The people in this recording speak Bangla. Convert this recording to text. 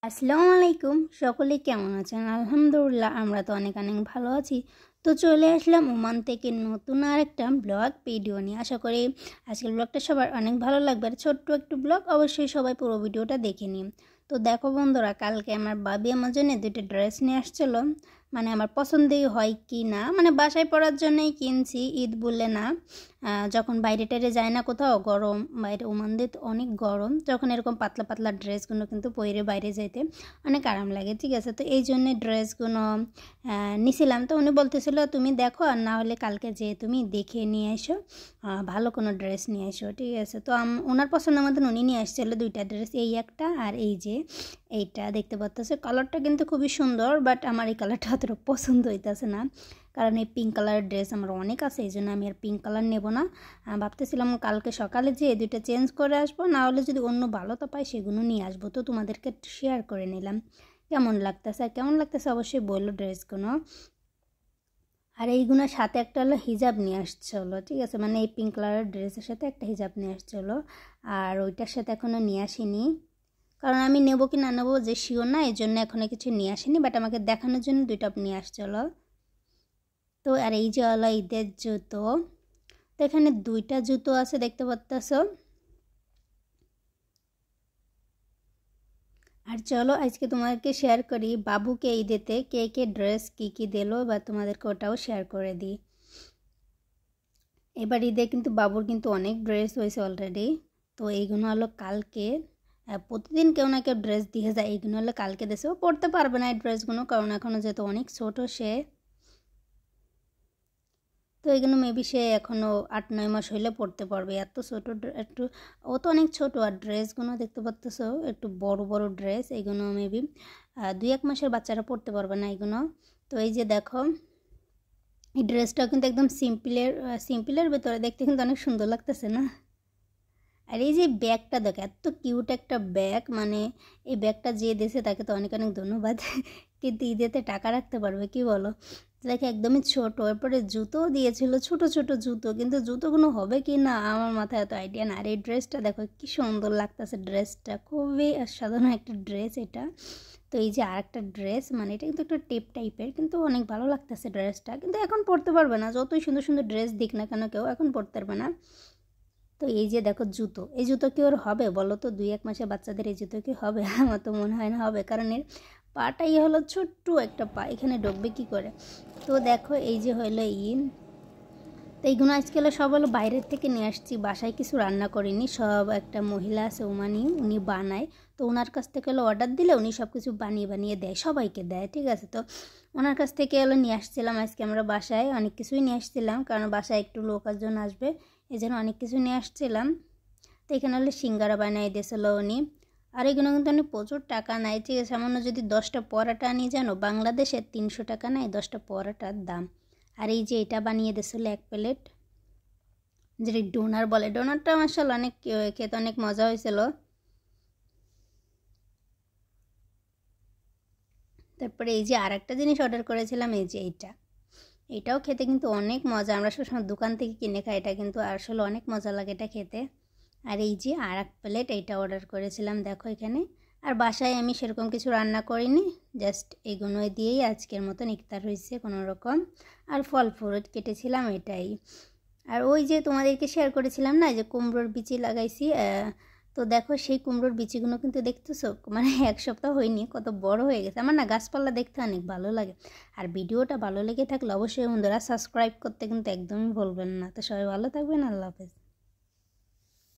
আসসালামু আলাইকুম, সকলে কেমন আছেন? আলহামদুলিল্লাহ আমরা তো অনেক অনেক ভালো আছি। তো চলে আসলাম ওমান থেকে নতুন আরেকটা ব্লগ ভিডিও নিয়ে। আশা করি আজকের ব্লগটা সবার অনেক ভালো লাগবে। আর ছোট্ট একটু ব্লগ, অবশ্যই সবাই পুরো ভিডিওটা দেখে নিন। তো দেখো বন্ধুরা, কালকে আমার বাবি আমার জন্য দুটো ড্রেস নিয়ে আসছিলো। মানে আমার পছন্দই হয় কি না, মানে বাসায় পরার জন্যই কিনছি, ঈদ বলে না। যখন বাইরে টাইরে যায় না কোথাও, গরম বাইরে, ওমানদের তো অনেক গরম, যখন এরকম পাতলা পাতলা ড্রেসগুলো কিন্তু পরে বাইরে যাইতে অনেক আরাম লাগে, ঠিক আছে। তো এই জন্যে ড্রেসগুলো নিছিলাম। তো উনি বলতেছিল তুমি দেখো, আর না হলে কালকে যেয়ে তুমি দেখে নিয়ে এসো, ভালো কোনো ড্রেস নিয়ে এসো, ঠিক আছে। তো ওনার পছন্দ মতন উনি নিয়ে আসছিলো দুইটা ড্রেস, এই একটা আর এই যে এইটা দেখতে পাচ্তেছে। কালারটা কিন্তু খুবই সুন্দর, বাট আমার এই কালারটা অতটা পছন্দ হইতেছে না, কারণ এই পিঙ্ক কালারের ড্রেস আমার অনেক আছে, এই জন্য আমি আর পিঙ্ক কালার নেব না। ভাবতেছিলাম কালকে সকালে যে দুইটা চেঞ্জ করে আসবো, না হলে যদি অন্য ভালো তো পাই সেগুলো নিয়ে আসবো। তো তোমাদেরকে শেয়ার করে নিলাম কেমন লাগতেছে অবশ্যই বললো ড্রেসগুলো। আর এইগুলোর সাথে একটা হলো হিজাব নিয়ে আসছে হলো, ঠিক আছে, মানে এই পিঙ্ক কালারের ড্রেসের সাথে একটা হিজাব নিয়ে আসছে হলো। আর ওইটার সাথে এখনও নিয়ে আসিনি, কারণ আমি নেবো কি না নেবো যে শিওর না, এই জন্য এখনও কিছু নিয়ে আসিনি, বাট আমাকে দেখানোর জন্য দুইটা নিয়ে আসছে হলো। তো আর এই যে হলো ঈদের জুতো, তো এখানে দুইটা জুতো আছে দেখতে পাচ্ছ। আর চলো আজকে তোমাদেরকে শেয়ার করি বাবুকে ঈদেতে কে কে ড্রেস কী দিলো, বা তোমাদেরকে ওটাও শেয়ার করে দিই। এবার ঈদে কিন্তু বাবুর কিন্তু অনেক ড্রেস হয়েছে অলরেডি। তো এইগুলো হলো কালকে, প্রতিদিন কেউ না কেউ ড্রেস দিয়ে যায়, এইগুলো হলো কালকে দেশে। ও পড়তে পারবে না এই ড্রেসগুলো, কারণ এখনও যেহেতু অনেক ছোটো সে। তো এগুলো মেবি সে এখনও 8-9 মাস হইলে পড়তে পারবে, এত ছোটো একটু, ও তো অনেক ছোটো। আর ড্রেসগুলো দেখতে পাচ্ছ একটু বড় বড় ড্রেস, এইগুলো মেবি 2-1 মাসের বাচ্চারা পড়তে পারবে না এগুলো। তো এই যে দেখো, এই ড্রেসটা কিন্তু একদম সিম্পলের ভেতরে দেখতে কিন্তু অনেক সুন্দর লাগতেছে না। আর এই যে ব্যাগটা দেখো, এত কিউট একটা ব্যাগ, মানে এই ব্যাগটা যে দিয়েছে তাকে তো অনেক অনেক ধন্যবাদ। কিন্তু ঈদেতে টাকা রাখতে পারবে কি বলো। দেখে একদমই ছোট। এরপরে জুতোও দিয়েছিল, ছোট ছোট জুতো, কিন্তু জুতোগুলো হবে কি না আমার মাথায় এত আইডিয়া না। আর এই ড্রেসটা দেখো কি সুন্দর লাগতেছে, ড্রেসটা খুবই সাধারণ একটা ড্রেস এটা। তো এই যে আর একটা ড্রেস, মানে এটা কিন্তু একটা টেপ টাইপের, কিন্তু অনেক ভালো লাগতেছে ড্রেসটা, কিন্তু এখন পরতে পারবে না, যতই সুন্দর সুন্দর ড্রেস দিক না কেন কেউ এখন পরতে পারবে না। তো এই যে দেখো জুতো, এই জুতো কি ওর হবে বলো তো? 2-1 মাসে বাচ্চাদের এই জুতো কি হবে? আমার তো মনে হয় না হবে, কারণ এর পাটাই হলো ছোট্ট একটা পা, এখানে ঢুকবে কী করে। তো দেখো এই যে হলো তো এইগুলো আজকে হলো সব হলো বাইরের থেকে নিয়ে আসছি, বাসায় কিছু রান্না করিনি। সব একটা মহিলা আছে ওমানি, উনি বানায়। তো ওনার কাছ থেকে হলো অর্ডার দিলে উনি সব কিছু বানিয়ে বানিয়ে দেয়, সবাইকে দেয়, ঠিক আছে। তো ওনার কাছ থেকে হলো নিয়ে আসছিলাম আজকে আমরা বাসায়, অনেক কিছুই নিয়ে আসছিলাম, কারণ বাসায় একটু লোকজন আসবে, এই জন্য অনেক কিছু নিয়ে আসছিলাম। তো এখানে হলো সিঙ্গারা বানিয়ে দিয়েছিলো উনি। আর এগুলো কিন্তু অনেক প্রচুর টাকা নেয়, ঠিক আছে। সামান্য যদি 10টা পরাটা আনি, জানো বাংলাদেশে 300 টাকা নেয় 10টা পরাটার দাম। আর এই যে এটা বানিয়ে দিয়েছিলো 1 প্লেট, যেটা ডোনার বলে। ডোনারটা মাশাআল্লাহ অনেক খেতে অনেক মজা হয়েছিল। তারপরে এই যে আর একটা জিনিস অর্ডার করেছিলাম, এই যে এটাও খেতে কিন্তু অনেক মজা। আমরা সবসময় দোকান থেকে কিনে খাই, এটা কিন্তু আসলে অনেক মজা লাগে এটা খেতে। আর এই যে আর 1 প্লেট এইটা অর্ডার করেছিলাম, দেখো এখানে। আর বাসায় আমি সেরকম কিছু রান্না করিনি, জাস্ট এগুলো দিয়েই আজকের মতন ইফতার হয়েছে কোনো রকম। আর ফল ফ্রুট কেটেছিলাম, এটাই। আর ওই যে তোমাদেরকে শেয়ার করেছিলাম না যে কুমড়োর বিচি লাগাইছি, তো দেখো সেই কুমড়োর বিচিগুলো কিন্তু দেখতেছো, মানে 1 সপ্তাহ হয়নি, কত বড় হয়ে গেছে। আমার না গাছপালা দেখতে অনেক ভালো লাগে। আর ভিডিওটা ভালো লেগে থাকলে অবশ্যই বন্ধুরা সাবস্ক্রাইব করতে কিন্তু একদমই ভুলবেন না। তো সবাই ভালো থাকবেন, আল্লাহ হাফেজ।